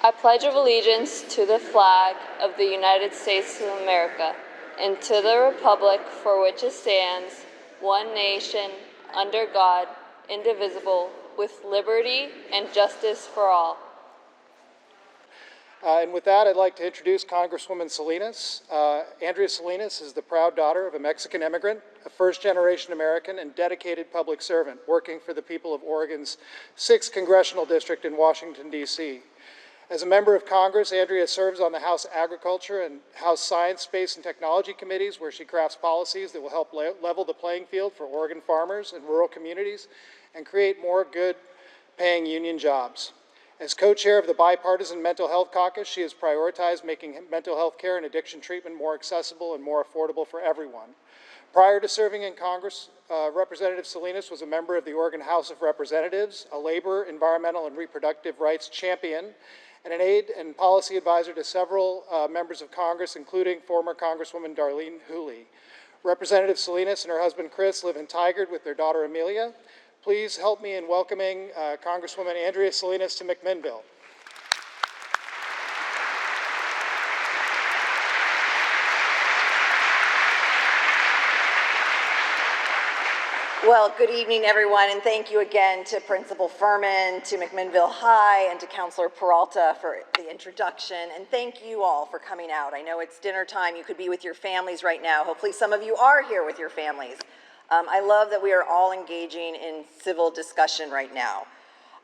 I pledge allegiance to the flag of the United States of America and to the republic for which it stands, one nation, under God, indivisible, with liberty and justice for all. And with that, I'd like to introduce Congresswoman Salinas. Andrea Salinas is the proud daughter of a Mexican immigrant, a first-generation American and dedicated public servant working for the people of Oregon's 6th Congressional District in Washington, D.C. As a member of Congress, Andrea serves on the House Agriculture and House Science, Space, and Technology committees, where she crafts policies that will help level the playing field for Oregon farmers and rural communities and create more good-paying union jobs. As co-chair of the Bipartisan Mental Health Caucus, she has prioritized making mental health care and addiction treatment more accessible and more affordable for everyone. Prior to serving in Congress, Representative Salinas was a member of the Oregon House of Representatives, a labor, environmental, and reproductive rights champion, and an aide and policy advisor to several members of Congress, including former Congresswoman Darlene Hooley. Representative Salinas and her husband Chris live in Tigard with their daughter Amelia. Please help me in welcoming Congresswoman Andrea Salinas to McMinnville. Well, good evening, everyone, and thank you again to Principal Furman, to McMinnville High, and to Councilor Peralta for the introduction, and thank you all for coming out. I know it's dinner time. You could be with your families right now. Hopefully some of you are here with your families. I love that we are all engaging in civil discussion right now.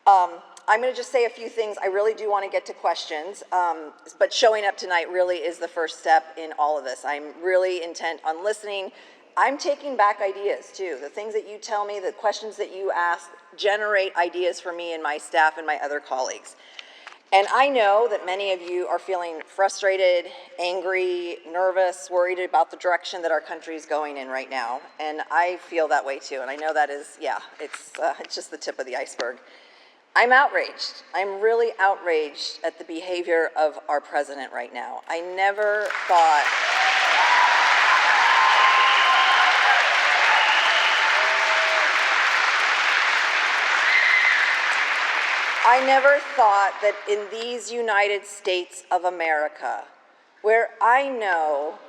I'm going to just say a few things. I really do want to get to questions, but showing up tonight really is the first step in all of this. I'm really intent on listening. I'm taking back ideas too. The things that you tell me, the questions that you ask, generate ideas for me and my staff and my other colleagues. And I know that many of you are feeling frustrated, angry, nervous, worried about the direction that our country is going in right now. And I feel that way too. And I know that is, yeah, it's just the tip of the iceberg. I'm outraged. I'm really outraged at the behavior of our president right now. I never thought that in these United States of America, where I know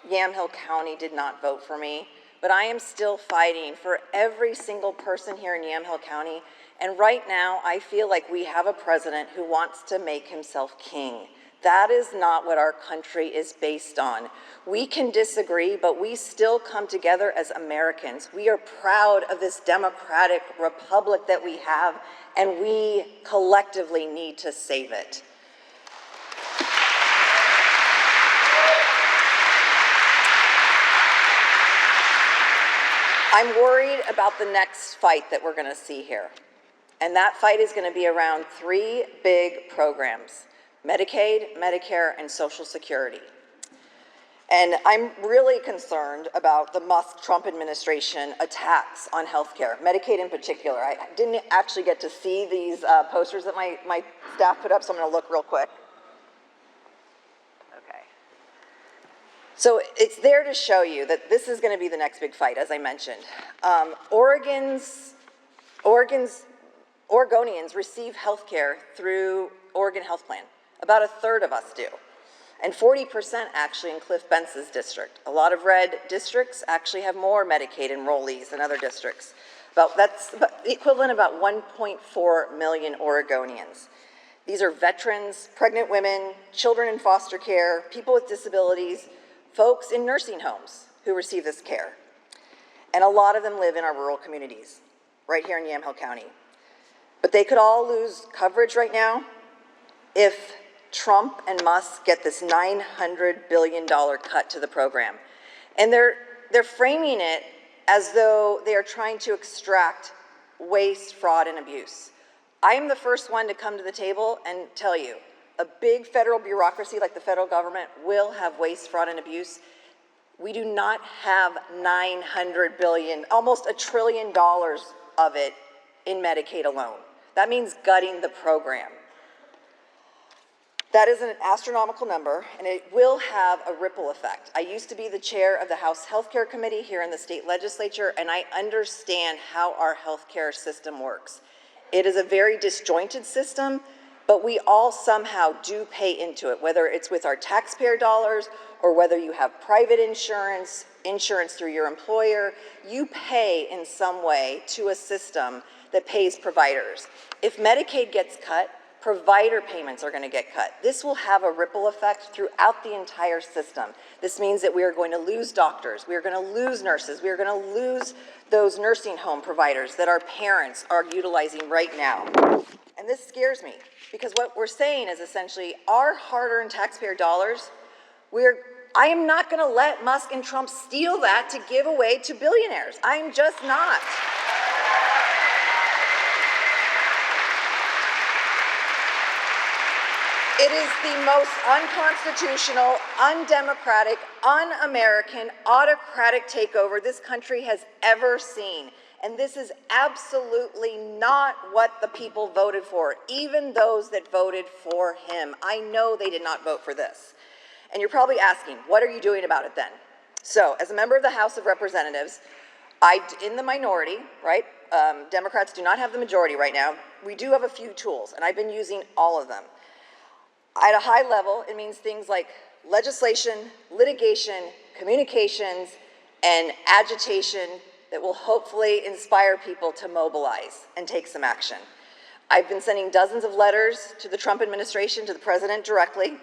Yamhill County did not vote for me, but I am still fighting for every single person here in Yamhill County. And right now, I feel like we have a president who wants to make himself king. That is not what our country is based on. We can disagree, but we still come together as Americans. We are proud of this democratic republic that we have, and we collectively need to save it. I'm worried about the next fight that we're going to see here. And that fight is going to be around 3 big programs: Medicaid, Medicare, and Social Security. And I'm really concerned about the Musk-Trump administration attacks on healthcare, Medicaid in particular. I didn't actually get to see these posters that my staff put up, so I'm going to look real quick. Okay. So it's there to show you that this is going to be the next big fight, as I mentioned. Oregonians receive health care through Oregon Health Plan. About a third of us do. And 40% actually in Cliff Bence's district. A lot of red districts actually have more Medicaid enrollees than other districts. That's the equivalent of about 1.4 million Oregonians. These are veterans, pregnant women, children in foster care, people with disabilities, folks in nursing homes who receive this care. And a lot of them live in our rural communities, right here in Yamhill County. But they could all lose coverage right now if Trump and Musk get this $900 billion cut to the program. And they're framing it as though they are trying to extract waste, fraud, and abuse. I am the first one to come to the table and tell you, a big federal bureaucracy like the federal government will have waste, fraud, and abuse. We do not have $900 billion, almost $1 trillion of it in Medicaid alone. That means gutting the program. That is an astronomical number, and it will have a ripple effect. I used to be the chair of the House Healthcare Committee here in the state legislature, and I understand how our healthcare system works. It is a very disjointed system, but we all somehow do pay into it, whether it's with our taxpayer dollars or whether you have private insurance, insurance through your employer, you pay in some way to a system that pays providers. If Medicaid gets cut, provider payments are going to get cut. This will have a ripple effect throughout the entire system. This means that we are going to lose doctors, we are going to lose nurses, we are going to lose those nursing home providers that our parents are utilizing right now. And this scares me, because what we're saying is essentially our hard-earned taxpayer dollars, I am not going to let Musk and Trump steal that to give away to billionaires. I am just not. It is the most unconstitutional, undemocratic, un-American, autocratic takeover this country has ever seen. And this is absolutely not what the people voted for, even those that voted for him. I know they did not vote for this. And you're probably asking, what are you doing about it then? So, as a member of the House of Representatives, in the minority, right? Democrats do not have the majority right now. We do have a few tools, and I've been using all of them. At a high level, it means things like legislation, litigation, communications, and agitation that will hopefully inspire people to mobilize and take some action. I've been sending dozens of letters to the Trump administration, to the president directly,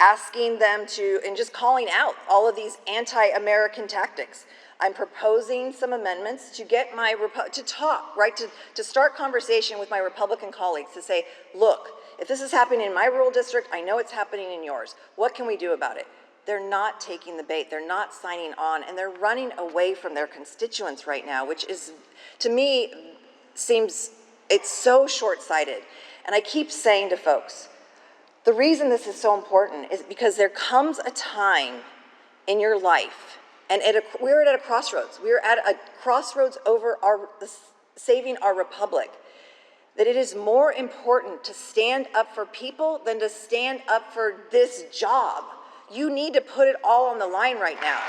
asking them to, and just calling out all of these anti-American tactics. I'm proposing some amendments to get to talk, right, to start conversation with my Republican colleagues to say, look, if this is happening in my rural district, I know it's happening in yours. What can we do about it? They're not taking the bait. They're not signing on, and they're running away from their constituents right now, which is, to me, it's so short-sighted. And I keep saying to folks, the reason this is so important is because there comes a time in your life, and we're at a crossroads. We're at a crossroads over saving our republic, that it is more important to stand up for people than to stand up for this job. You need to put it all on the line right now.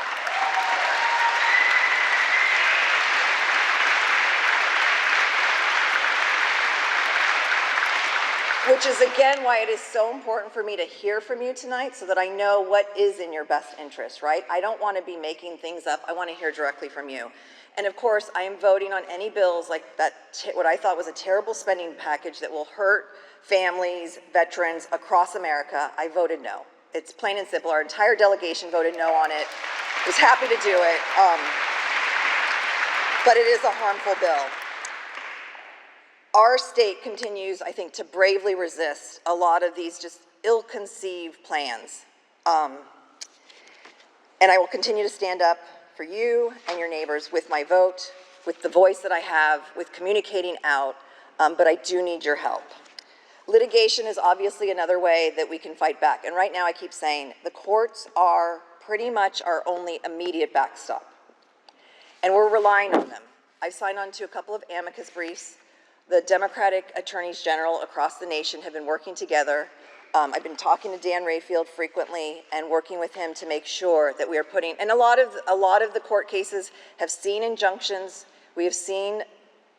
Which is, again, why it is so important for me to hear from you tonight so that I know what is in your best interest, right? I don't want to be making things up. I want to hear directly from you. And of course, I am voting on any bills like that, what I thought was a terrible spending package that will hurt families, veterans across America. I voted no. It's plain and simple. Our entire delegation voted no on it. I was happy to do it. But it is a harmful bill. Our state continues, I think, to bravely resist a lot of these just ill-conceived plans. And I will continue to stand up for you and your neighbors with my vote, with the voice that I have, with communicating out, but I do need your help. Litigation is obviously another way that we can fight back. And right now I keep saying the courts are pretty much our only immediate backstop. And we're relying on them. I've signed on to a couple of amicus briefs. The Democratic attorneys general across the nation have been working together. I've been talking to Dan Rayfield frequently and working with him to make sure that we are putting, and a lot of the court cases have seen injunctions. We have seen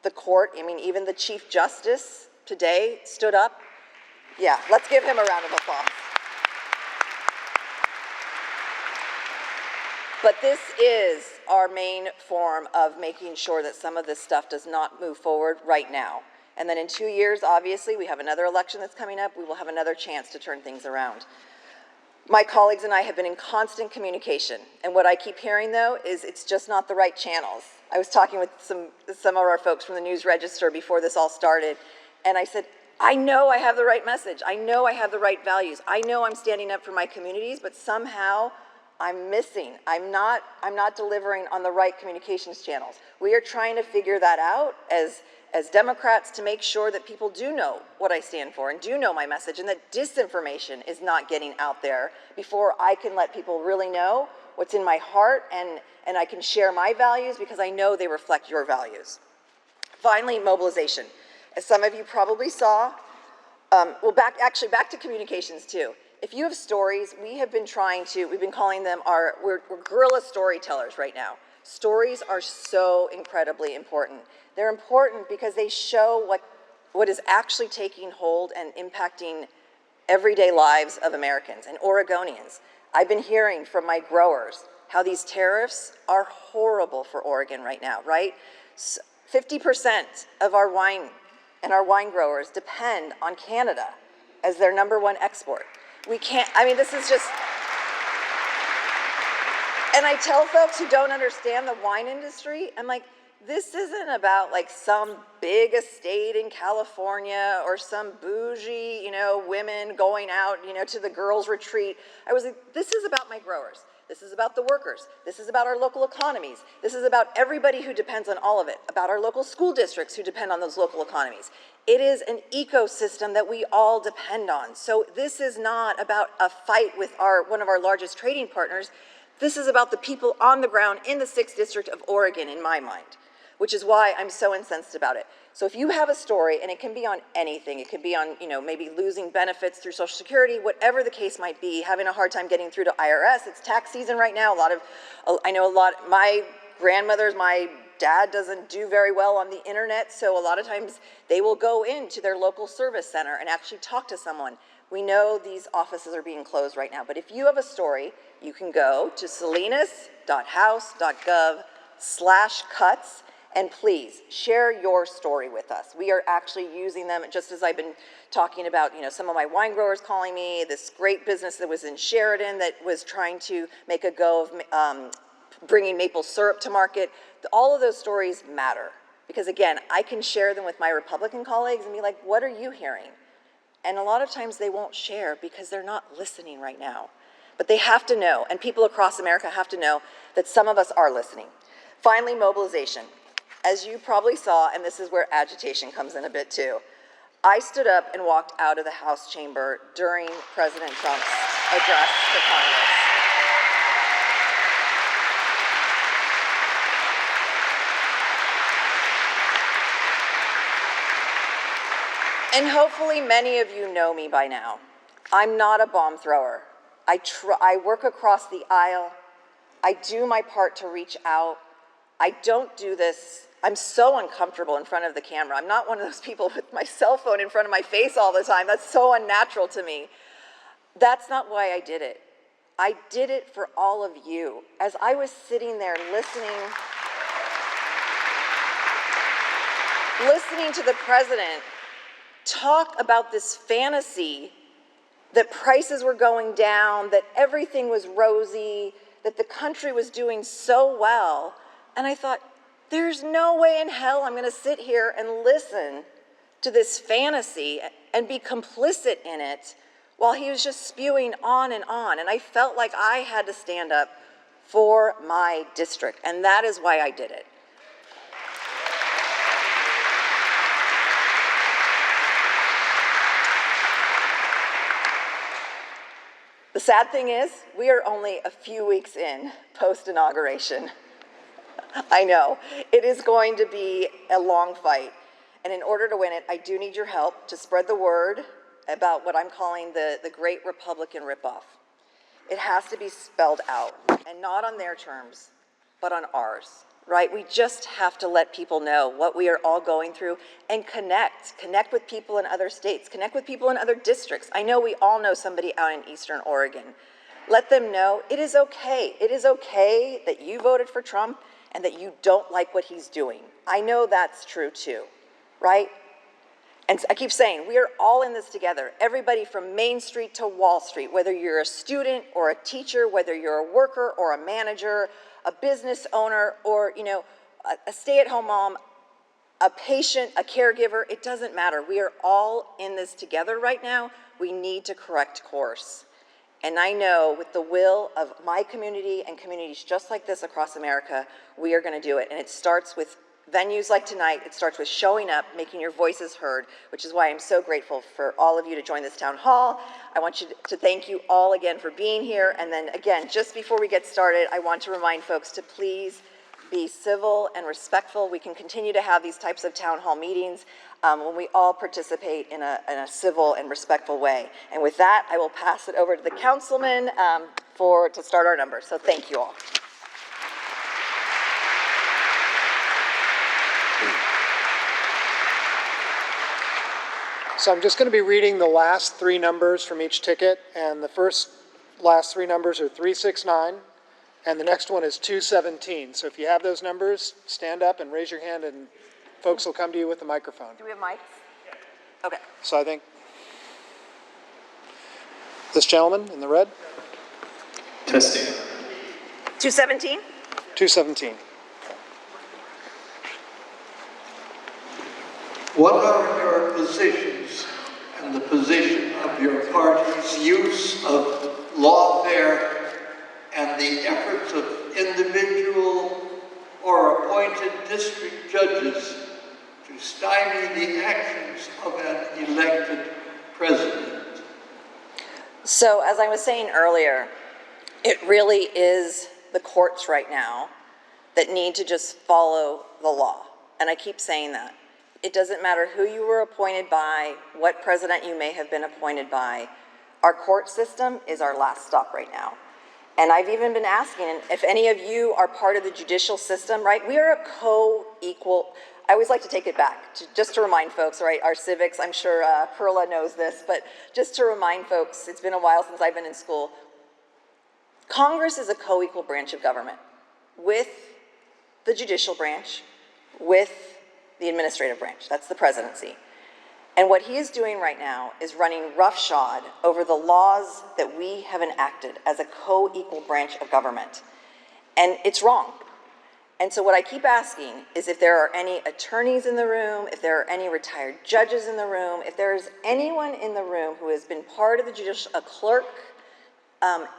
the court, I mean, even the Chief Justice today stood up. Yeah, let's give him a round of applause. But this is our main form of making sure that some of this stuff does not move forward right now. And then in 2 years, obviously, we have another election that's coming up. We will have another chance to turn things around. My colleagues and I have been in constant communication. And what I keep hearing, though, is it's just not the right channels. I was talking with some of our folks from the News Register before this all started. And I said, I know I have the right message. I know I have the right values. I know I'm standing up for my communities, but somehow I'm missing. I'm not delivering on the right communications channels. We are trying to figure that out as Democrats to make sure that people do know what I stand for and do know my message, and that disinformation is not getting out there before I can let people really know what's in my heart, and I can share my values because I know they reflect your values. Finally, mobilization. As some of you probably saw, back to communications too. If you have stories, we've been calling them we're guerrilla storytellers right now. Stories are so incredibly important. They're important because they show what is actually taking hold and impacting everyday lives of Americans and Oregonians. I've been hearing from my growers how these tariffs are horrible for Oregon right now, right? 50% of our wine and our wine growers depend on Canada as their #1 export. We can't, I mean, this is just, and I tell folks who don't understand the wine industry, I'm like, this isn't about like some big estate in California or some bougie, women going out, to the girls' retreat. I was like, this is about my growers. This is about the workers. This is about our local economies. This is about everybody who depends on all of it, about our local school districts who depend on those local economies. It is an ecosystem that we all depend on. So this is not about a fight with one of our largest trading partners. This is about the people on the ground in the 6th District of Oregon, in my mind, which is why I'm so incensed about it. So if you have a story, and it can be on anything, it could be on, maybe losing benefits through Social Security, whatever the case might be, having a hard time getting through to IRS. It's tax season right now. My grandmothers, my dad doesn't do very well on the internet, so a lot of times they will go into their local service center and actually talk to someone. We know these offices are being closed right now, but if you have a story, you can go to salinas.house.gov/cuts. And please share your story with us. We are actually using them, just as I've been talking about, some of my wine growers calling me, this great business that was in Sheridan that was trying to make a go of bringing maple syrup to market. All of those stories matter because, again, I can share them with my Republican colleagues and be like, what are you hearing? And a lot of times they won't share because they're not listening right now. But they have to know, and people across America have to know that some of us are listening. Finally, mobilization. As you probably saw, and this is where agitation comes in a bit too, I stood up and walked out of the House chamber during President Trump's address to Congress. And hopefully many of you know me by now. I'm not a bomb thrower. I work across the aisle. I do my part to reach out. I don't do this. I'm so uncomfortable in front of the camera. I'm not one of those people with my cell phone in front of my face all the time. That's so unnatural to me. That's not why I did it. I did it for all of you. As I was sitting there listening to the president talk about this fantasy that prices were going down, that everything was rosy, that the country was doing so well, and I thought, there's no way in hell I'm going to sit here and listen to this fantasy and be complicit in it while he was just spewing on. And I felt like I had to stand up for my district, and that is why I did it. The sad thing is, we are only a few weeks in post-inauguration. I know, it is going to be a long fight. And in order to win it, I do need your help to spread the word about what I'm calling the great Republican ripoff. It has to be spelled out, and not on their terms, but on ours, right? We just have to let people know what we are all going through and connect with people in other states, connect with people in other districts. I know we all know somebody out in Eastern Oregon. Let them know it is okay. It is okay that you voted for Trump and that you don't like what he's doing. I know that's true too, right? And I keep saying, we are all in this together. Everybody from Main Street to Wall Street, whether you're a student or a teacher, whether you're a worker or a manager, a business owner, or a stay-at-home mom, a patient, a caregiver, it doesn't matter. We are all in this together right now. We need to correct course. And I know with the will of my community and communities just like this across America, we are going to do it. And it starts with venues like tonight. It starts with showing up, making your voices heard, which is why I'm so grateful for all of you to join this town hall. I want to thank you all again for being here. And then again, just before we get started, I want to remind folks to please be civil and respectful. We can continue to have these types of town hall meetings when we all participate in a civil and respectful way. And with that, I will pass it over to the councilman to start our numbers. So thank you all. So I'm just going to be reading the last three numbers from each ticket, and the last three numbers are 369, and the next one is 217. So if you have those numbers, stand up and raise your hand, and folks will come to you with the microphone. Do we have mics? Okay. So I think this gentleman in the red. Testing. 217? 217. What are your positions and the position of your party's use of lawfare and the efforts of individual or appointed district judges to stymie the actions of an elected president? So as I was saying earlier, it really is the courts right now that need to just follow the law. And I keep saying that. It doesn't matter who you were appointed by, what president you may have been appointed by. Our court system is our last stop right now. And I've even been asking if any of you are part of the judicial system, right? We are a co-equal. I always like to take it back, just to remind folks, right? Our civics, I'm sure Perla knows this, but just to remind folks, it's been a while since I've been in school. Congress is a co-equal branch of government with the judicial branch, with the administrative branch. That's the presidency. And what he is doing right now is running roughshod over the laws that we have enacted as a co-equal branch of government. And it's wrong. And so what I keep asking is if there are any attorneys in the room, if there are any retired judges in the room, if there is anyone in the room who has been part of the judicial, a clerk,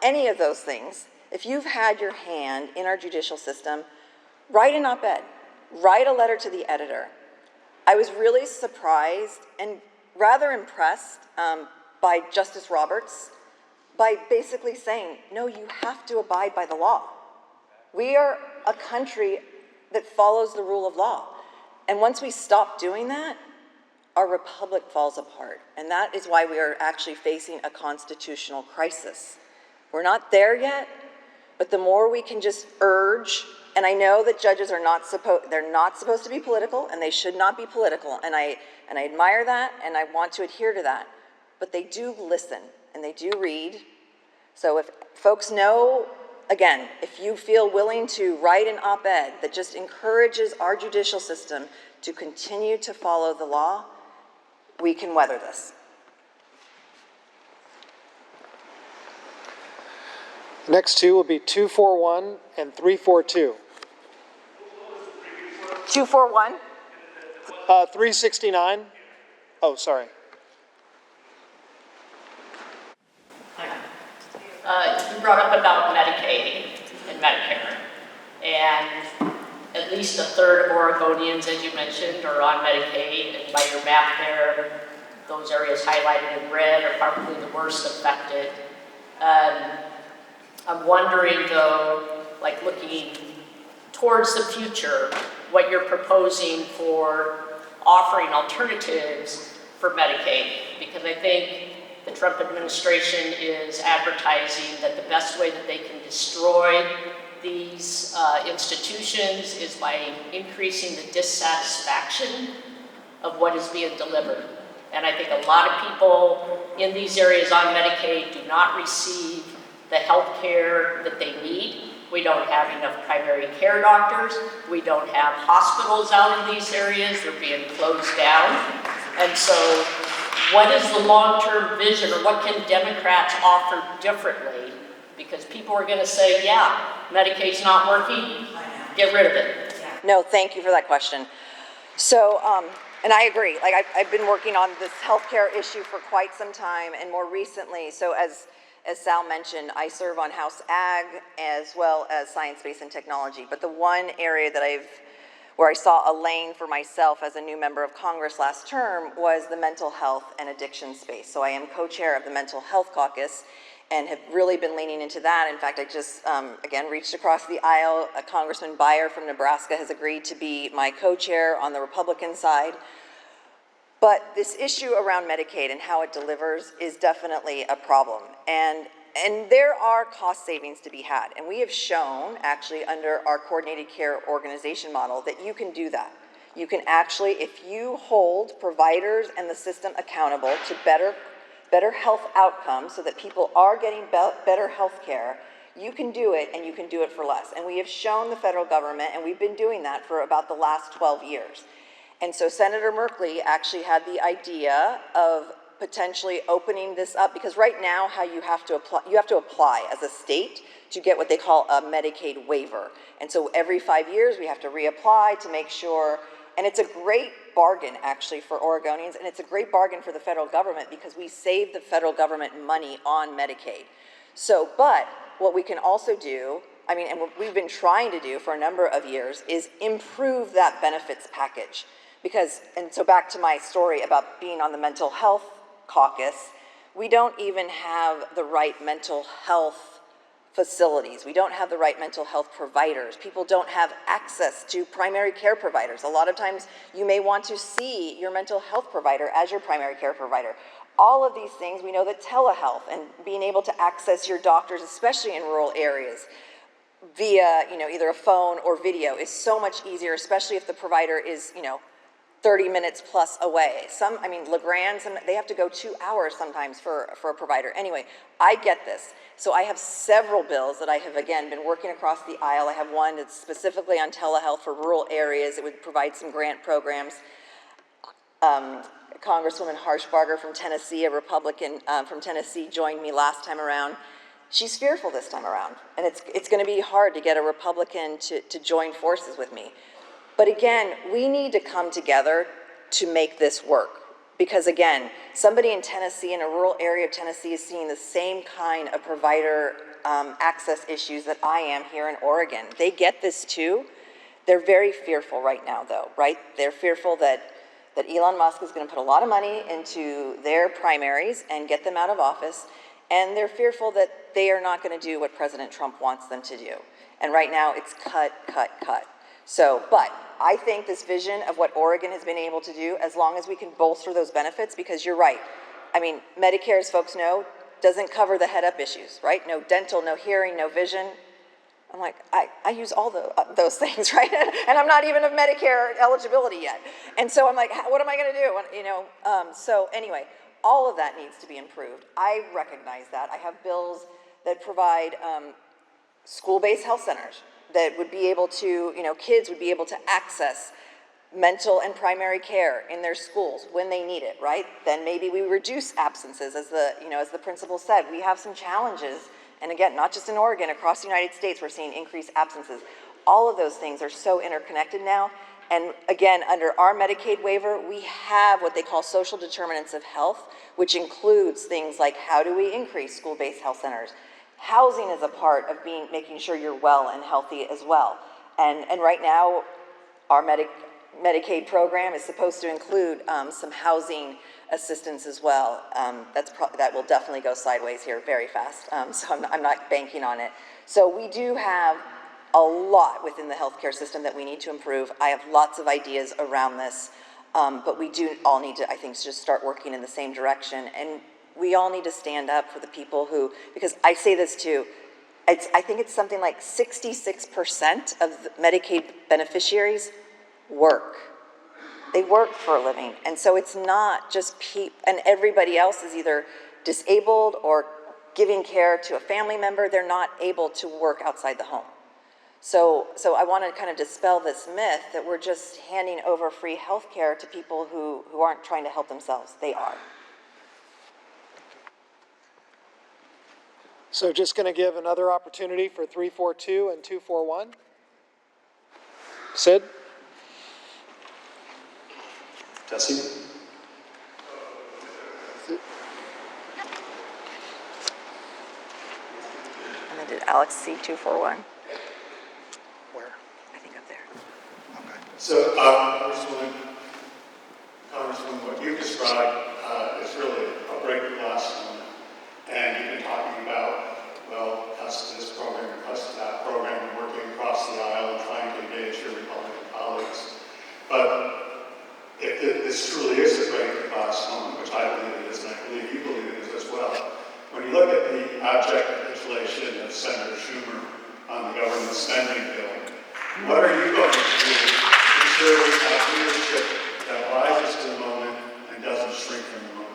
any of those things, if you've had your hand in our judicial system, write an op-ed, write a letter to the editor. I was really surprised and rather impressed by Justice Roberts by basically saying, no, you have to abide by the law. We are a country that follows the rule of law. And once we stop doing that, our republic falls apart. And that is why we are actually facing a constitutional crisis. We're not there yet, but the more we can just urge, and I know that judges are they're not supposed to be political, and they should not be political, and I admire that, and I want to adhere to that, but they do listen, and they do read. So if folks know, again, if you feel willing to write an op-ed that just encourages our judicial system to continue to follow the law, we can weather this. The next two will be 241 and 342. 241? 369. Oh, sorry. You brought up about Medicaid and Medicare, and at least a third of Oregonians, as you mentioned, are on Medicaid, and by your map there, those areas highlighted in red are probably the worst affected. I'm wondering though, like looking towards the future, what you're proposing for offering alternatives for Medicaid, because I think the Trump administration is advertising that the best way that they can destroy these institutions is by increasing the dissatisfaction of what is being delivered. And I think a lot of people in these areas on Medicaid do not receive the health care that they need. We don't have enough primary care doctors. We don't have hospitals out in these areas. They're being closed down. And so what is the long-term vision, or what can Democrats offer differently? Because people are going to say, yeah, Medicaid's not working, get rid of it. No, thank you for that question. So, and I agree. Like I've been working on this healthcare issue for quite some time, and more recently, so as Sal mentioned, I serve on House Ag as well as Science, Space, and Technology. But the one area that where I saw a lane for myself as a new member of Congress last term was the mental health and addiction space. So I am co-chair of the Mental Health Caucus and have really been leaning into that. In fact, I just, again, reached across the aisle. Congressman Beyer from Nebraska has agreed to be my co-chair on the Republican side. But this issue around Medicaid and how it delivers is definitely a problem. And there are cost savings to be had. And we have shown, actually, under our coordinated care organization model, that you can do that. You can actually, if you hold providers and the system accountable to better health outcomes so that people are getting better health care, you can do it, and you can do it for less. And we have shown the federal government, and we've been doing that for about the last 12 years. And so Senator Merkley actually had the idea of potentially opening this up, because right now how you have to apply as a state to get what they call a Medicaid waiver. And so every 5 years we have to reapply to make sure, and it's a great bargain actually for Oregonians, and it's a great bargain for the federal government because we save the federal government money on Medicaid. So, but what we can also do, I mean, and what we've been trying to do for a number of years, is improve that benefits package. Because, and so back to my story about being on the mental health caucus, we don't even have the right mental health facilities. We don't have the right mental health providers. People don't have access to primary care providers. A lot of times you may want to see your mental health provider as your primary care provider. All of these things, we know that telehealth and being able to access your doctors, especially in rural areas, via, either a phone or video is so much easier, especially if the provider is, 30 minutes plus away. LeGrand, they have to go 2 hours sometimes for a provider. Anyway, I get this. So I have several bills that I have, again, been working across the aisle. I have one that's specifically on telehealth for rural areas. It would provide some grant programs. Congresswoman Harshbarger from Tennessee, a Republican from Tennessee, joined me last time around. She's fearful this time around, and it's going to be hard to get a Republican to join forces with me. But again, we need to come together to make this work. Because again, somebody in Tennessee, in a rural area of Tennessee, is seeing the same kind of provider access issues that I am here in Oregon. They get this too. They're very fearful right now though, right? They're fearful that Elon Musk is going to put a lot of money into their primaries and get them out of office. And they're fearful that they are not going to do what President Trump wants them to do. And right now it's cut, cut, cut. So, but I think this vision of what Oregon has been able to do, as long as we can bolster those benefits, because you're right. I mean, Medicare, as folks know, doesn't cover the head-up issues, right? No dental, no hearing, no vision. I'm like, I use all those things, right? And I'm not even of Medicare eligibility yet. And so I'm like, what am I going to do? So anyway, all of that needs to be improved. I recognize that. I have bills that provide school-based health centers that would be able to, kids would be able to access mental and primary care in their schools when they need it, right? Then maybe we reduce absences, as the principal said. We have some challenges, and again, not just in Oregon, across the United States, we're seeing increased absences. All of those things are so interconnected now. And again, under our Medicaid waiver, we have what they call social determinants of health, which includes things like how do we increase school-based health centers? Housing is a part of making sure you're well and healthy as well. And right now, our Medicaid program is supposed to include some housing assistance as well. That will definitely go sideways here very fast, so I'm not banking on it. So we do have a lot within the healthcare system that we need to improve. I have lots of ideas around this, but we do all need to, I think, just start working in the same direction. And we all need to stand up for the people who, because I say this too, I think it's something like 66% of the Medicaid beneficiaries work. They work for a living. And so it's not just and everybody else is either disabled or giving care to a family member. They're not able to work outside the home. So I want to kind of dispel this myth that we're just handing over free health care to people who aren't trying to help themselves. They are. So just going to give another opportunity for 342 and 241. Sid? Tessie? And then did Alex see 241? Where? I think up there. Okay. So, Congresswoman, what you described is really a break glass moment. And you've been talking about, well, cuts to this program, cuts to that program, and working across the aisle and trying to engage your Republican colleagues. But if this truly is a break glass moment, which I believe it is, and I believe you believe it is as well, when you look at the abject capitulation of Senator Schumer on the government spending bill, what are you going to do to clearly have leadership that rises to the moment and doesn't shrink from the moment.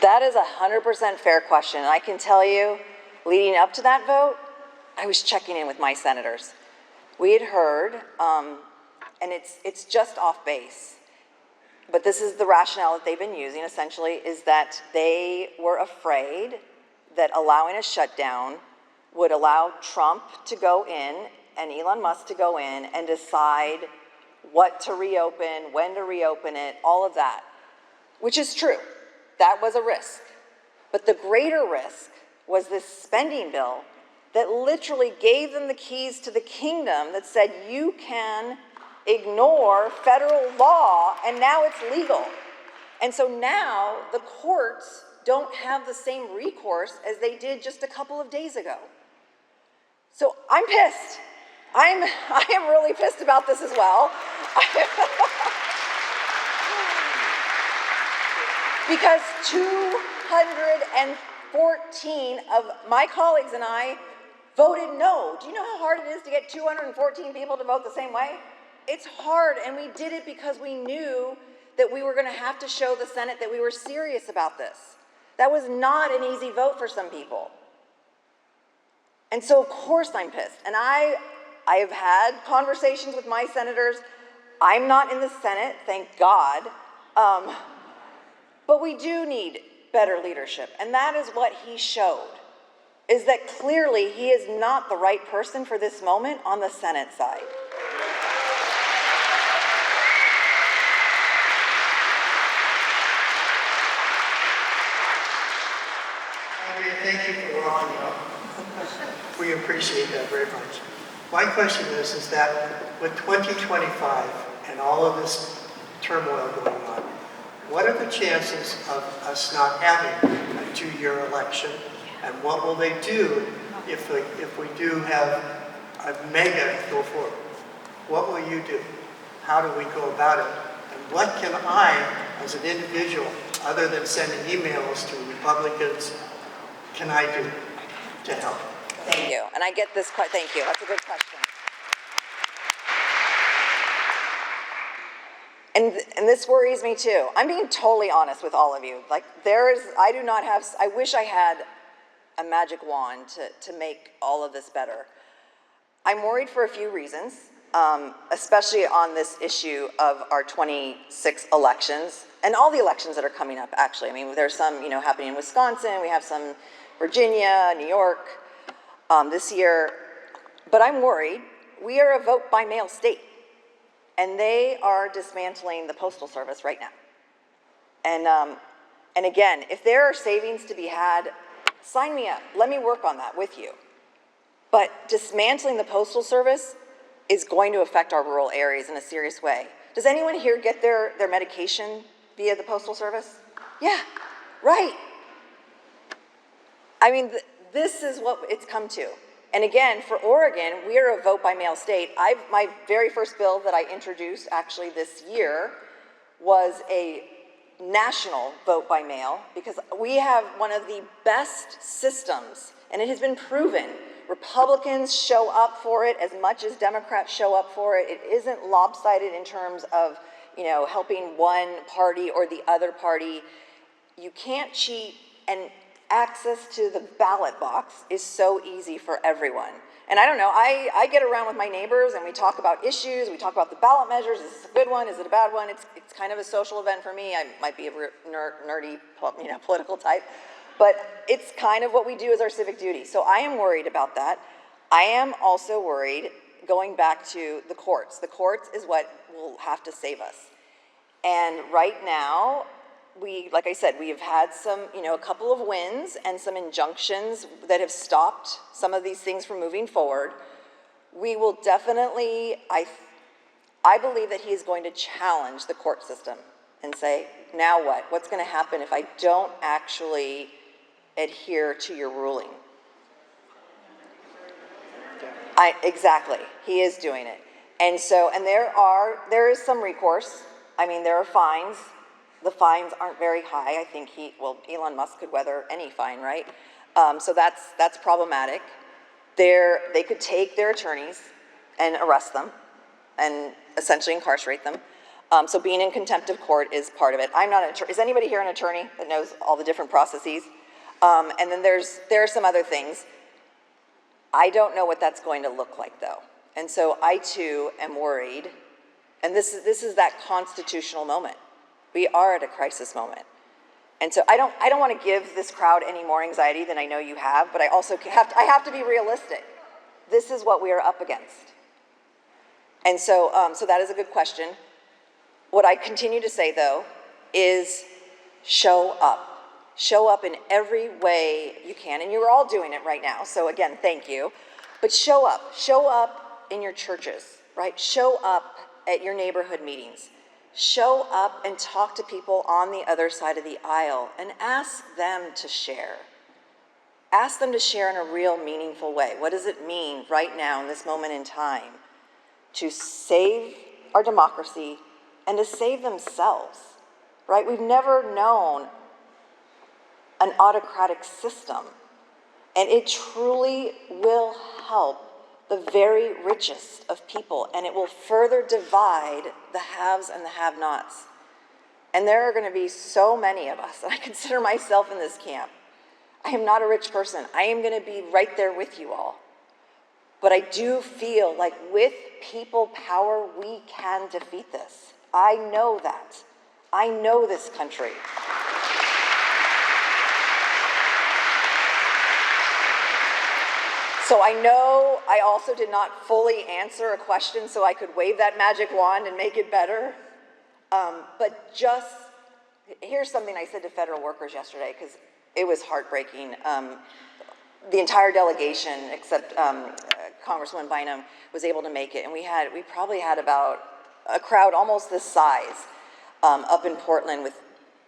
That is 100% fair question. And I can tell you, leading up to that vote, I was checking in with my senators. We had heard, and it's just off base, but this is the rationale that they've been using essentially, is that they were afraid that allowing a shutdown would allow Trump to go in and Elon Musk to go in and decide what to reopen, when to reopen it, all of that, which is true. That was a risk. But the greater risk was this spending bill that literally gave them the keys to the kingdom that said you can ignore federal law and now it's legal. And so now the courts don't have the same recourse as they did just a couple of days ago. So I'm pissed. I am really pissed about this as well. Because 214 of my colleagues and I voted no. Do you know how hard it is to get 214 people to vote the same way? It's hard, and we did it because we knew that we were going to have to show the Senate that we were serious about this. That was not an easy vote for some people. And so, of course, I'm pissed. And I have had conversations with my senators. I'm not in the Senate, thank God. But we do need better leadership. And that is what he showed, is that clearly he is not the right person for this moment on the Senate side. Andrea, thank you for walking up. We appreciate that very much. My question is that with 2025 and all of this turmoil going on, what are the chances of us not having a 2-year election? And what will they do if we do have a mega go forward? What will you do? How do we go about it? And what can I, as an individual, other than sending emails to Republicans, can I do to help? Thank you. And I get this, thank you. That's a good question. And this worries me too. I'm being totally honest with all of you. Like I wish I had a magic wand to make all of this better. I'm worried for a few reasons, especially on this issue of our 26 elections and all the elections that are coming up, actually. I mean, there's some, happening in Wisconsin. We have some Virginia, New York this year. But I'm worried. We are a vote by mail state. And they are dismantling the Postal Service right now. And again, if there are savings to be had, sign me up. Let me work on that with you. But dismantling the Postal Service is going to affect our rural areas in a serious way. Does anyone here get their medication via the Postal Service? Yeah, right. I mean, this is what it's come to. And again, for Oregon, we are a vote by mail state. My very first bill that I introduced actually this year was a national vote by mail because we have one of the best systems, and it has been proven. Republicans show up for it as much as Democrats show up for it. It isn't lopsided in terms of, helping one party or the other party. You can't cheat, and access to the ballot box is so easy for everyone. And I don't know, I get around with my neighbors and we talk about issues, we talk about the ballot measures. Is this a good one? Is it a bad one? It's kind of a social event for me. I might be a nerdy, political type, but it's kind of what we do as our civic duty. So I am worried about that. I am also worried going back to the courts. The courts is what will have to save us. And right now, like I said, we have had some, a couple of wins and some injunctions that have stopped some of these things from moving forward. We will definitely, I believe that he is going to challenge the court system and say, now what? What's going to happen if I don't actually adhere to your ruling? Exactly. He is doing it. And so, and there is some recourse. I mean, there are fines. The fines aren't very high. I think Elon Musk could weather any fine, right? So that's problematic. They could take their attorneys and arrest them and essentially incarcerate them. So being in contempt of court is part of it. I'm not an attorney. Is anybody here an attorney that knows all the different processes? And then there are some other things. I don't know what that's going to look like, though. And so I, too, am worried. And this is that constitutional moment. We are at a crisis moment. And so I don't want to give this crowd any more anxiety than I know you have, but I also have to be realistic. This is what we are up against. And so, so that is a good question. What I continue to say, though, is show up. Show up in every way you can. And you're all doing it right now. So again, thank you. But show up. Show up in your churches, right? Show up at your neighborhood meetings. Show up and talk to people on the other side of the aisle and ask them to share. Ask them to share in a real meaningful way. What does it mean right now in this moment in time to save our democracy and to save themselves, right? We've never known an autocratic system, and it truly will help the very richest of people, and it will further divide the haves and the have-nots. And there are going to be so many of us, and I consider myself in this camp. I am not a rich person. I am going to be right there with you all. But I do feel like with people power, we can defeat this. I know that. I know this country. So I know I also did not fully answer a question so I could wave that magic wand and make it better. But just, here's something I said to federal workers yesterday, because it was heartbreaking. The entire delegation, except Congresswoman Bynum, was able to make it. And we probably had about a crowd almost this size up in Portland with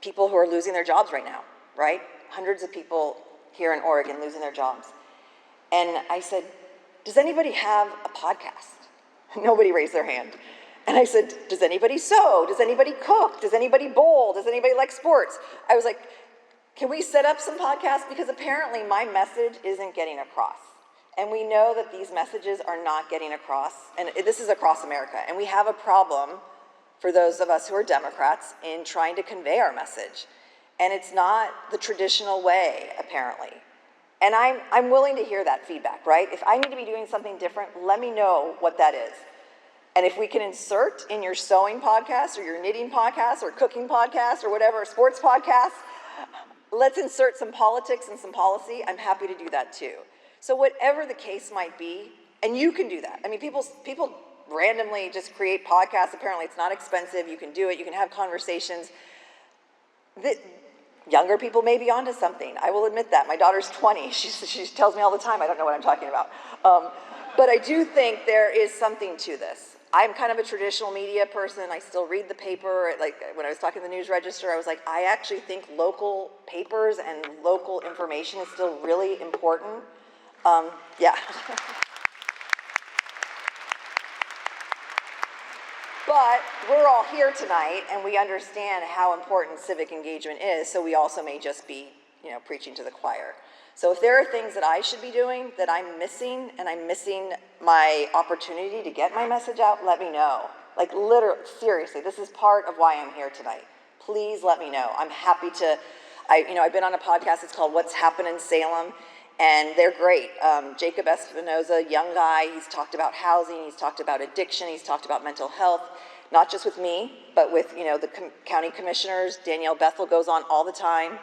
people who are losing their jobs right now, right? Hundreds of people here in Oregon losing their jobs. And I said, does anybody have a podcast? Nobody raised their hand. And I said, does anybody sew? Does anybody cook? Does anybody bowl? Does anybody like sports? I was like, can we set up some podcasts? Because apparently my message isn't getting across. And we know that these messages are not getting across. And this is across America. And we have a problem for those of us who are Democrats in trying to convey our message. And it's not the traditional way, apparently. And I'm willing to hear that feedback, right? If I need to be doing something different, let me know what that is. And if we can insert in your sewing podcast or your knitting podcast or cooking podcast or whatever, sports podcast, let's insert some politics and some policy. I'm happy to do that too. So whatever the case might be, and you can do that. I mean, people randomly just create podcasts. Apparently it's not expensive. You can do it. You can have conversations. Younger people may be onto something. I will admit that. My daughter's 20. She tells me all the time, I don't know what I'm talking about. But I do think there is something to this. I'm kind of a traditional media person. I still read the paper. Like when I was talking to the News Register, I was like, I actually think local papers and local information is still really important. Yeah. But we're all here tonight, and we understand how important civic engagement is, so we also may just be, preaching to the choir. So if there are things that I should be doing that I'm missing, and I'm missing my opportunity to get my message out, let me know. Like literally, seriously, this is part of why I'm here tonight. Please let me know. I'm happy to, I've been on a podcast, it's called What's Happened in Salem, and they're great. Jacob Espinoza, young guy, he's talked about housing, he's talked about addiction, he's talked about mental health, not just with me, but with the county commissioners. Danielle Bethel goes on all the time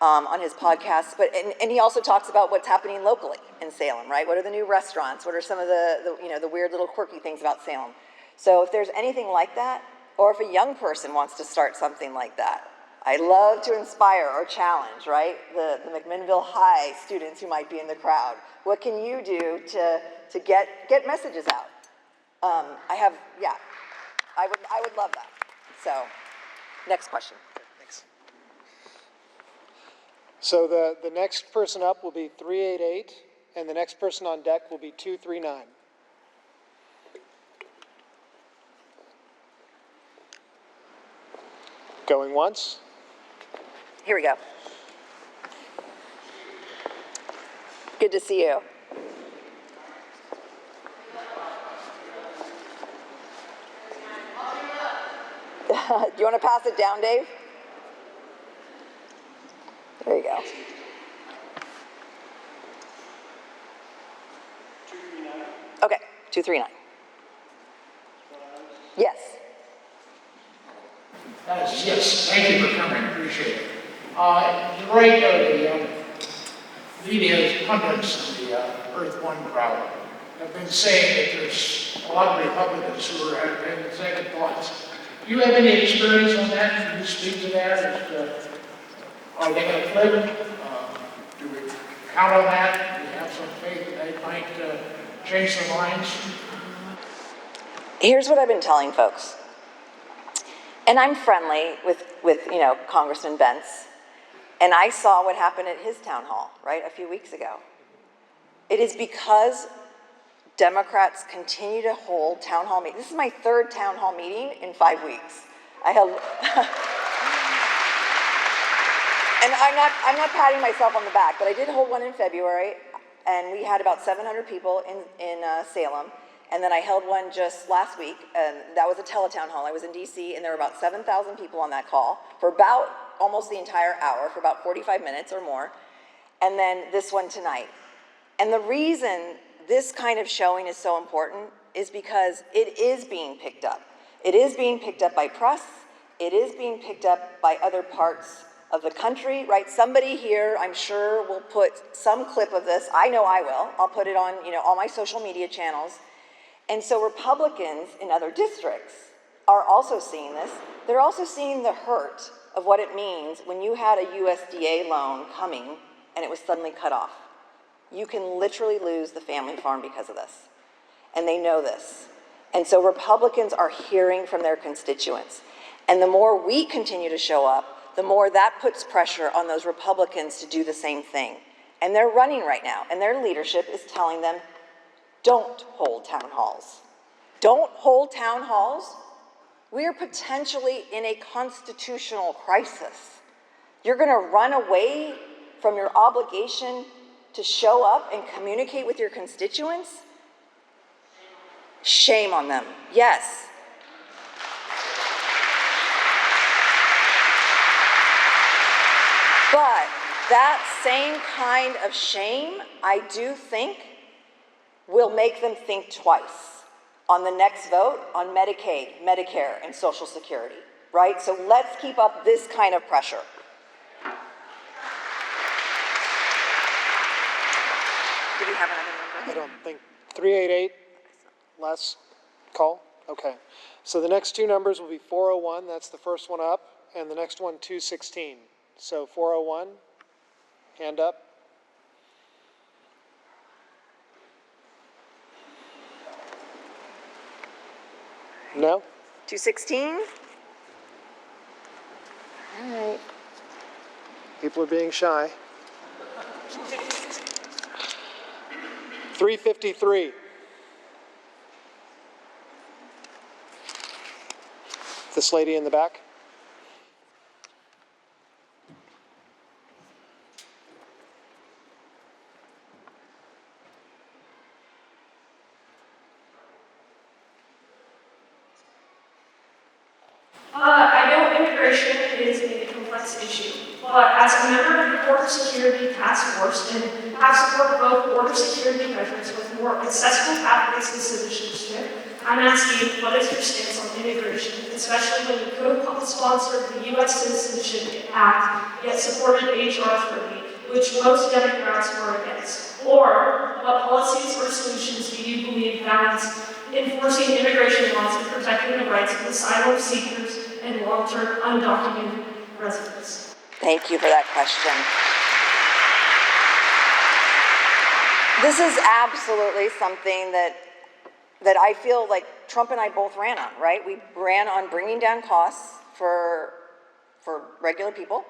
on his podcast, and he also talks about what's happening locally in Salem, right? What are the new restaurants? What are some of the weird little quirky things about Salem? So if there's anything like that, or if a young person wants to start something like that, I love to inspire or challenge, right? The McMinnville High students who might be in the crowd. What can you do to get messages out? I would love that. So, next question. Thanks. So the next person up will be 388, and the next person on deck will be 239. Going once. Here we go. Good to see you. Do you want to pass it down, Dave? There you go. 239. Okay, 239. Yes. Yes, thank you for coming, appreciate it. You're right, the media pundits and the Earth One crowd have been saying that there's a lot of Republicans who are having second thoughts. Do you have any experience on that? Can you speak to that? Are they going to flip? Do we count on that? Do we have some faith that they might change their minds? Here's what I've been telling folks. And I'm friendly with Congressman Bentz. And I saw what happened at his town hall, right, a few weeks ago. It is because Democrats continue to hold town hall meetings. This is my third town hall meeting in 5 weeks. I held, and I'm not patting myself on the back, but I did hold one in February, and we had about 700 people in Salem. And then I held one just last week, and that was a teletown hall. I was in DC, and there were about 7,000 people on that call for about almost the entire hour, for about 45 minutes or more. And then this one tonight. And the reason this kind of showing is so important is because it is being picked up. It is being picked up by press. It is being picked up by other parts of the country, right? Somebody here, I'm sure, will put some clip of this. I know I will. I'll put it on, all my social media channels. And so Republicans in other districts are also seeing this. They're also seeing the hurt of what it means when you had a USDA loan coming and it was suddenly cut off. You can literally lose the family farm because of this. And they know this. And so Republicans are hearing from their constituents. And the more we continue to show up, the more that puts pressure on those Republicans to do the same thing. And they're running right now, and their leadership is telling them, don't hold town halls. Don't hold town halls. We are potentially in a constitutional crisis. You're going to run away from your obligation to show up and communicate with your constituents? Shame on them. Yes. But that same kind of shame, I do think, will make them think twice on the next vote on Medicaid, Medicare, and Social Security, right? So let's keep up this kind of pressure. Do we have another number? I don't think, 388, last call? Okay. So the next two numbers will be 401, that's the first one up, and the next one, 216. So 401, hand up. No? 216? All right. People are being shy. 353. This lady in the back. I know immigration is a complex issue, but as a member of the Border Security Task Force and have supported both border security measures with more accessible pathways and citizenship, I'm asking, what is your stance on immigration, especially when you co-sponsored the U.S. Citizenship Act, yet supported H.R. 30, which most Democrats were against? Or what policies or solutions do you believe balance enforcing immigration laws and protecting the rights of asylum seekers and long-term undocumented residents? Thank you for that question. This is absolutely something that I feel like Trump and I both ran on, right? We ran on bringing down costs for regular people,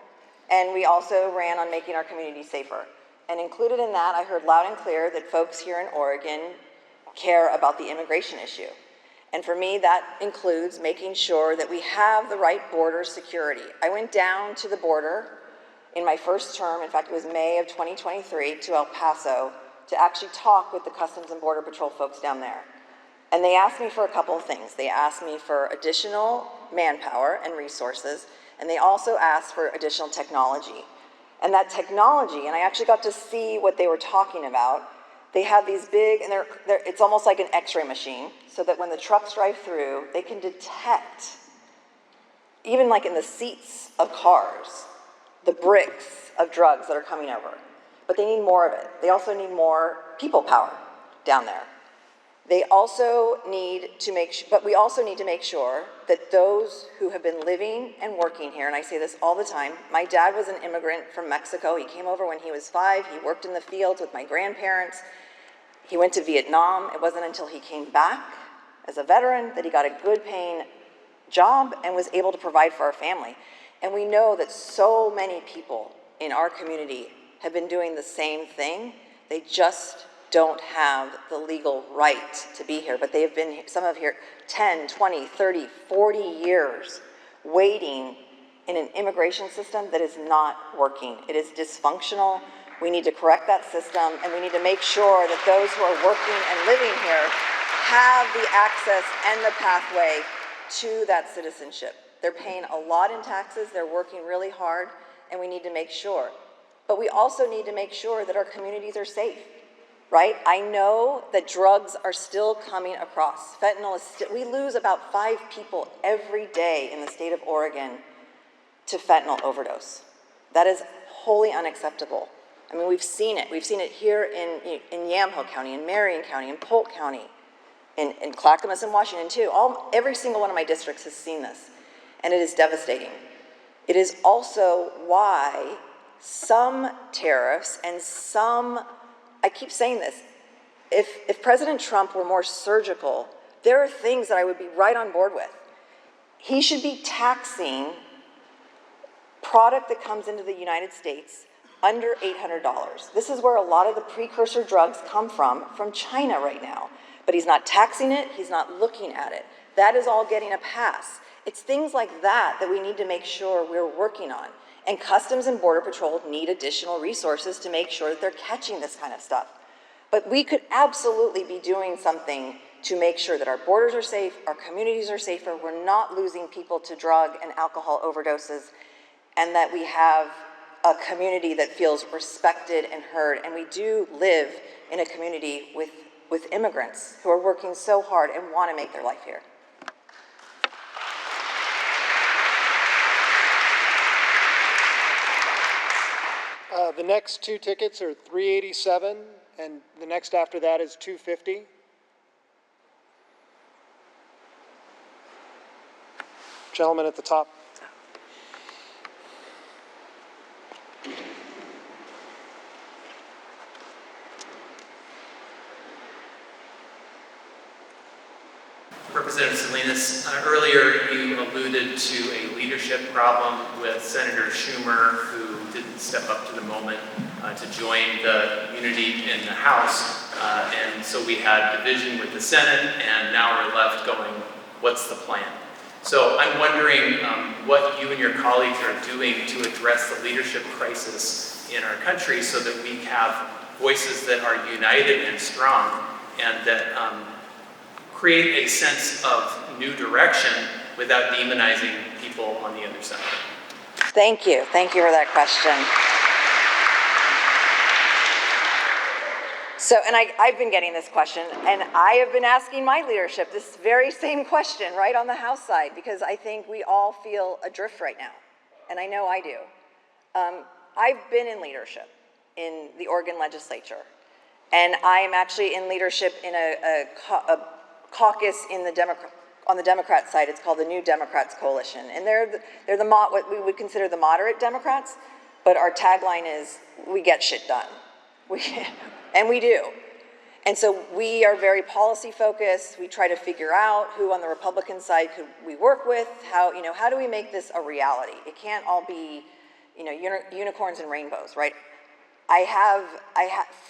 and we also ran on making our community safer. And included in that, I heard loud and clear that folks here in Oregon care about the immigration issue. And for me, that includes making sure that we have the right border security. I went down to the border in my first term, in fact, it was May of 2023, to El Paso to actually talk with the Customs and Border Patrol folks down there. And they asked me for a couple of things. They asked me for additional manpower and resources, and they also asked for additional technology. And that technology, and I actually got to see what they were talking about, they have these big, and it's almost like an x-ray machine, so that when the trucks drive through, they can detect, even like in the seats of cars, the bricks of drugs that are coming over. But they need more of it. They also need more people power down there. They also need to but we also need to make sure that those who have been living and working here, and I say this all the time, my dad was an immigrant from Mexico. He came over when he was 5. He worked in the fields with my grandparents. He went to Vietnam. It wasn't until he came back as a veteran that he got a good paying job and was able to provide for our family. And we know that so many people in our community have been doing the same thing. They just don't have the legal right to be here, but they have been, some of here, 10, 20, 30, 40 years waiting in an immigration system that is not working. It is dysfunctional. We need to correct that system, and we need to make sure that those who are working and living here have the access and the pathway to that citizenship. They're paying a lot in taxes, they're working really hard, and we need to make sure. But we also need to make sure that our communities are safe. Right? I know that drugs are still coming across. Fentanyl is we lose about 5 people every day in the state of Oregon to fentanyl overdose. That is wholly unacceptable. I mean, we've seen it. We've seen it here in Yamhill County, in Marion County, in Polk County, in Clackamas and Washington too. Every single one of my districts has seen this, and it is devastating. It is also why some tariffs and some, I keep saying this, if President Trump were more surgical, there are things that I would be right on board with. He should be taxing product that comes into the United States under $800. This is where a lot of the precursor drugs come from China right now. But he's not taxing it, he's not looking at it. That is all getting a pass. It's things like that that we need to make sure we're working on. And Customs and Border Patrol need additional resources to make sure that they're catching this kind of stuff. But we could absolutely be doing something to make sure that our borders are safe, our communities are safer, we're not losing people to drug and alcohol overdoses, and that we have a community that feels respected and heard. And we do live in a community with immigrants who are working so hard and want to make their life here. The next 2 tickets are $387, and the next after that is $250. Gentleman at the top. Representative Salinas, earlier you alluded to a leadership problem with Senator Schumer, who didn't step up to the moment to join the unity in the House. And so we had division with the Senate, and now we're left going, what's the plan? So I'm wondering what you and your colleagues are doing to address the leadership crisis in our country so that we have voices that are united and strong and that create a sense of new direction without demonizing people on the other side. Thank you. Thank you for that question. So, and I've been getting this question, and I have been asking my leadership this very same question right on the House side, because I think we all feel adrift right now, and I know I do. I've been in leadership in the Oregon legislature, and I am actually in leadership in a caucus in on the Democrat side. It's called the New Democrats Coalition, and they're what we would consider the moderate Democrats, but our tagline is, we get shit done. And we do. And so we are very policy focused. We try to figure out who on the Republican side could we work with, how do we make this a reality? It can't all be, unicorns and rainbows, right? I have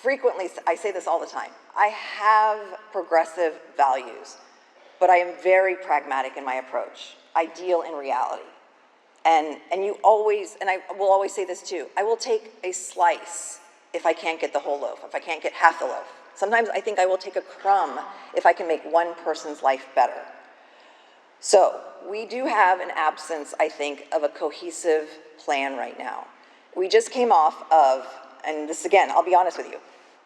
frequently, I say this all the time, I have progressive values, but I am very pragmatic in my approach. I deal in reality. And you always, and I will always say this too, I will take a slice if I can't get the whole loaf, if I can't get half the loaf. Sometimes I think I will take a crumb if I can make one person's life better. So we do have an absence, I think, of a cohesive plan right now. We just came off of, and this again, I'll be honest with you,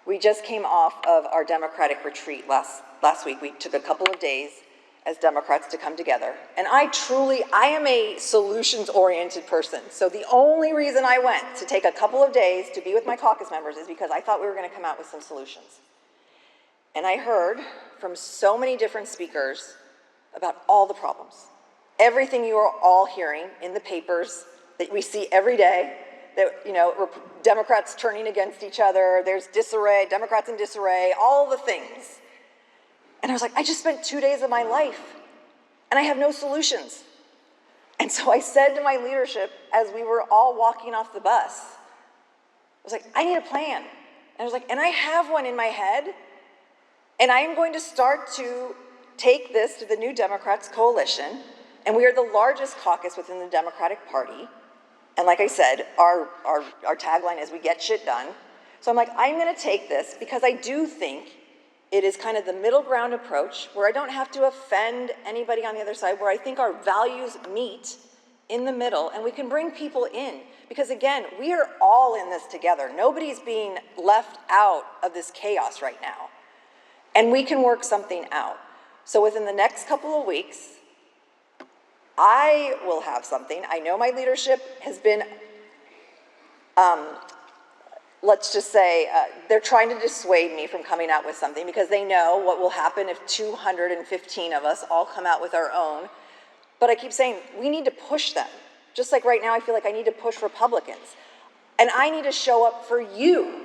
we just came off of our Democratic retreat last week. We took a couple of days as Democrats to come together. And I am a solutions-oriented person. So the only reason I went to take a couple of days to be with my caucus members is because I thought we were going to come out with some solutions. And I heard from so many different speakers about all the problems. Everything you are all hearing in the papers that we see every day, that, you know, Democrats turning against each other, there's disarray, Democrats in disarray, all the things. And I was like, I just spent 2 days of my life and I have no solutions. And so I said to my leadership as we were all walking off the bus, I was like, I need a plan. And I was like, and I have one in my head, and I am going to start to take this to the New Democrats coalition, and we are the largest caucus within the Democratic Party. And like I said, our tagline is we get shit done. So I'm like, I'm gonna take this because I do think it is kind of the middle ground approach where I don't have to offend anybody on the other side, where I think our values meet in the middle and we can bring people in. Because again, we are all in this together. Nobody's being left out of this chaos right now. And we can work something out. So within the next couple of weeks, I will have something. I know my leadership has been, let's just say, they're trying to dissuade me from coming out with something because they know what will happen if 215 of us all come out with our own. But I keep saying, we need to push them. Just like right now, I feel like I need to push Republicans. And I need to show up for you.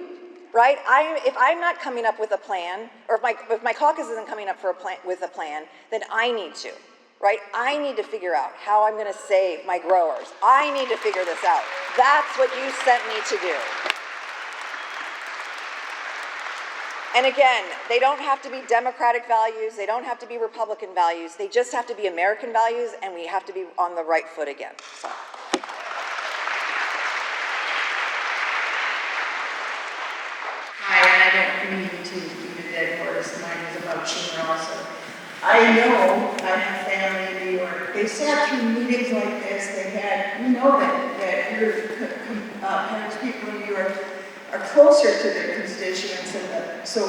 Right? If I'm not coming up with a plan, or if my caucus isn't coming up with a plan, then I need to. Right? I need to figure out how I'm going to save my growers. I need to figure this out. That's what you sent me to do. And again, they don't have to be Democratic values. They don't have to be Republican values. They just have to be American values, and we have to be on the right foot again. So. Hi, and I don't mean to beat a dead horse. Mine is about Schumer also. I know, I have family in New York. They sat through meetings like this. They had, you know that your parents, people in New York are closer to their constituents. And so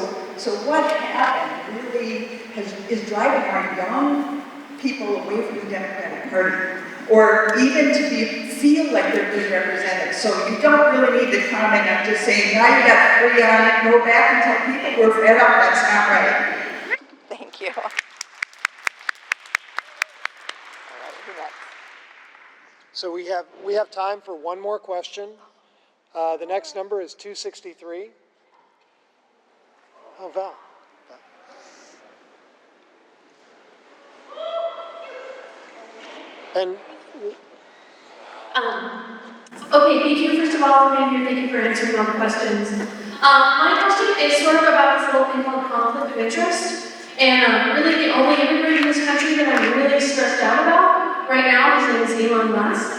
what happened really is driving our young people away from the Democratic Party, or even to feel like they're being represented. So you don't really need to comment. I'm just saying, now you got 3 on it, go back and tell people we're fed up. That's not right. Thank you. All right, who next? So we have time for one more question. The next number is 263. Oh, Val. And Okay, thank you first of all for being here. Thank you for answering all the questions. My question is sort of about this little thing called conflict of interest. And really the only immigrant in this country that I'm really stressed out about right now, his name is Elon Musk.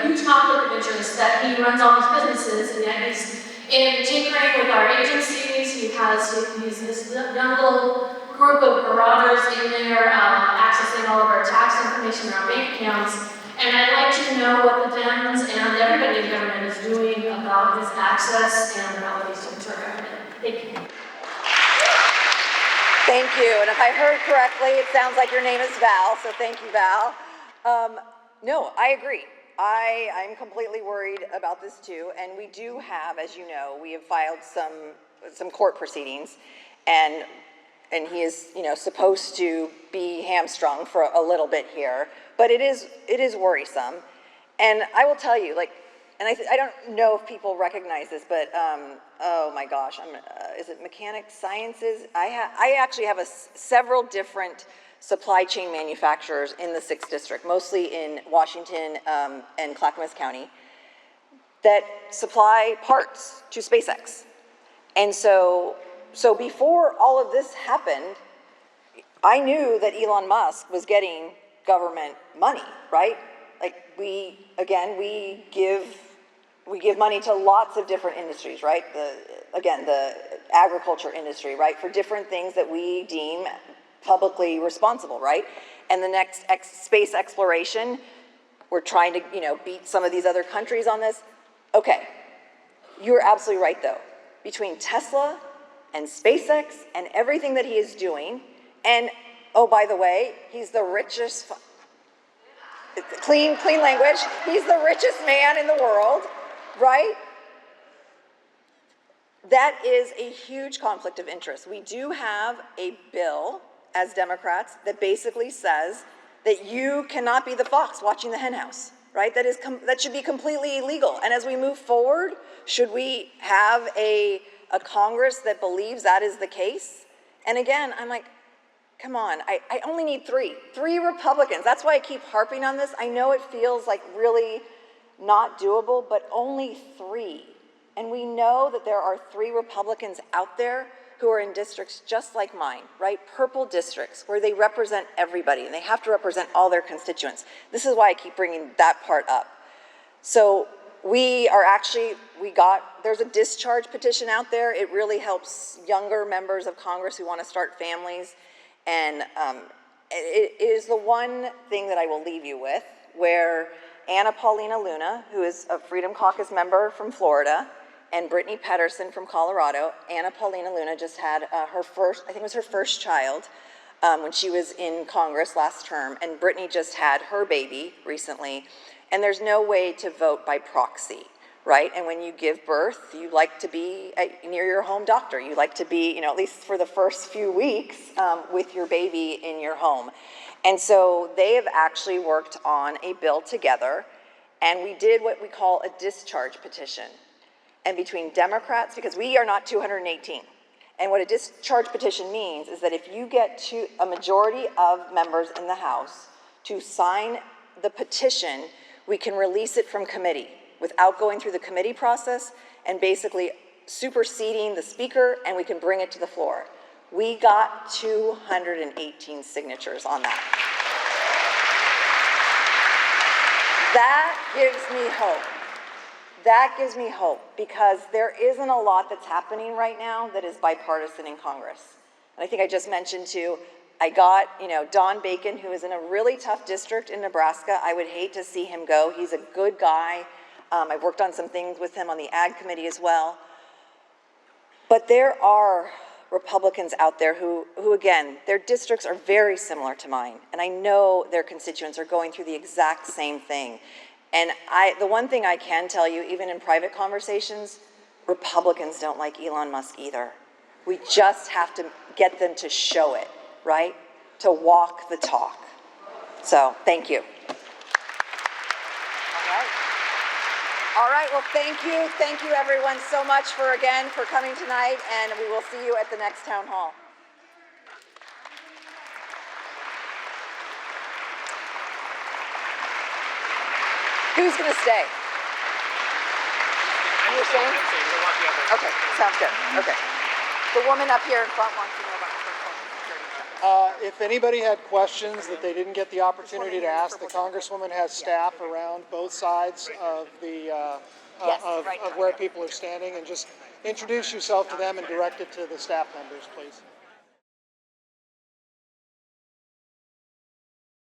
Huge conflict of interest that he runs all these businesses, and yet he's in tinkering with our agencies. He's this young little group of marauders in there accessing all of our tax information and our bank accounts. And I'd like to know what the Dems and everybody in government is doing about his access and about what he's doing to our government. Thank you. Thank you. And if I heard correctly, it sounds like your name is Val, so thank you, Val. No, I agree. I'm completely worried about this too, and we do have, as you know, we have filed some court proceedings, and he is, you know, supposed to be hamstrung for a little bit here, but it is worrisome, and I will tell you, like, and I don't know if people recognize this, but oh my gosh, is it mechanic sciences? I actually have several different supply chain manufacturers in the 6th District, mostly in Washington and Clackamas County, that supply parts to SpaceX. And so before all of this happened, I knew that Elon Musk was getting government money, right? Like we give money to lots of different industries, right? The agriculture industry, right? For different things that we deem publicly responsible, right? And the next space exploration, we're trying to, beat some of these other countries on this. Okay, you're absolutely right though. Between Tesla and SpaceX and everything that he is doing, and oh, by the way, he's the richest, clean language, he's the richest man in the world, right? That is a huge conflict of interest. We do have a bill as Democrats that basically says that you cannot be the fox watching the henhouse, right? That should be completely illegal. And as we move forward, should we have a Congress that believes that is the case? And again, I'm like, come on, I only need three Republicans. That's why I keep harping on this. I know it feels like really not doable, but only three. And we know that there are 3 Republicans out there who are in districts just like mine, right? Purple districts, where they represent everybody, and they have to represent all their constituents. This is why I keep bringing that part up. So there's a discharge petition out there. It really helps younger members of Congress who want to start families. And it is the one thing that I will leave you with, where Anna Paulina Luna, who is a Freedom Caucus member from Florida, and Brittany Pedersen from Colorado. Anna Paulina Luna just had her first child when she was in Congress last term, and Brittany just had her baby recently. And there's no way to vote by proxy, right? And when you give birth, you like to be near your home doctor. You like to be, at least for the first few weeks, with your baby in your home. And so they have actually worked on a bill together, and we did what we call a discharge petition. And between Democrats, because we are not 218, and what a discharge petition means is that if you get to a majority of members in the House to sign the petition, we can release it from committee without going through the committee process and basically superseding the speaker, and we can bring it to the floor. We got 218 signatures on that. That gives me hope. That gives me hope, because there isn't a lot that's happening right now that is bipartisan in Congress. And I think I just mentioned too, I got, Don Bacon, who is in a really tough district in Nebraska. I would hate to see him go. He's a good guy. I've worked on some things with him on the Ag Committee as well. But there are Republicans out there who again, their districts are very similar to mine. And I know their constituents are going through the exact same thing. And the one thing I can tell you, even in private conversations, Republicans don't like Elon Musk either. We just have to get them to show it, right? To walk the talk. So, thank you. All right, well, thank you. Thank you, everyone, so much for coming tonight, and we will see you at the next town hall. Who's going to stay? You're staying? Okay, sounds good. Okay. The woman up here in front wants to know about the Social Security stuff. If anybody had questions that they didn't get the opportunity to ask, the Congresswoman has staff around both sides of of where people are standing, and just introduce yourself to them and direct it to the staff members, please.